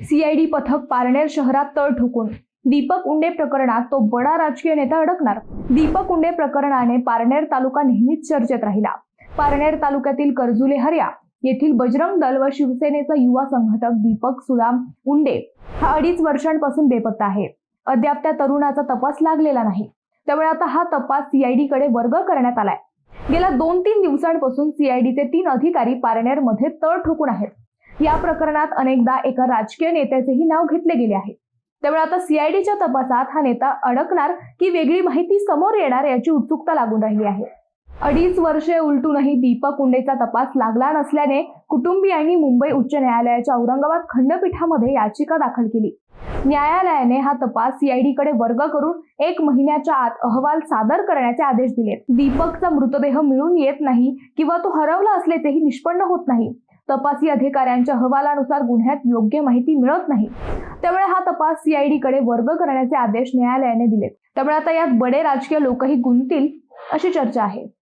CID पथक पारनेर शहरात तळ ठोकून दीपक उंडे प्रकरणात तो बडा राजकीय नेता अडकणार। दीपक उंडे प्रकरणाने पारनेर तालुका नेहमीच चर्चेत राहिला। पारनेर तालुक्यातील करजुले हर्या येथील बजरंग दल व शिवसेनेचा युवा संघटक दीपक सुदाम उंडे हा 2.5 वर्षांपासून बेपत्ता आहे। अद्याप त्या तरुणाचा तपास लागलेला नाही। त्यामुळे आता हा तपास सीआयडी कडे वर्ग करण्यात आलाय। गेल्या 2-3 दिवसांपासून सीआयडीचे 3 अधिकारी पारनेर मध्ये तळ ठोकून आहेत। या प्रकरणात अनेकदा एका राजकीय नेत्याचेही नाव घेतले गेले आहे। त्यामुळे आता सीआयडीच्या तपासात हा नेता अडकणार की वेगळी माहिती समोर येणार याची उत्सुकता लागून राहिली आहे। 2.5 वर्षे उलटूनही दीपक उंडेचा तपास लागला नसल्याने कुटुंबियांनी मुंबई उच्च न्यायालयाच्या औरंगाबाद खंडपीठामध्ये याचिका दाखल केली। न्यायालयाने हा तपास सीआयडी कडे वर्ग करून 1 महिन्याच्या आत अहवाल सादर करण्याचे आदेश दिलेत। दीपकचा मृतदेह मिळून येत नाही किंवा तो हरवला असल्याचेही निष्पन्न होत नाही। तपासी अधिकाऱ्यांच्या अहवालानुसार गुन्ह्यात योग्य माहिती मिळत नाही। त्यामुळे हा तपास सीआयडी कडे वर्ग करण्याचे आदेश न्यायालयाने दिलेत। त्यामुळे आता यात बडे राजकीय लोकही गुंततील अशी चर्चा आहे।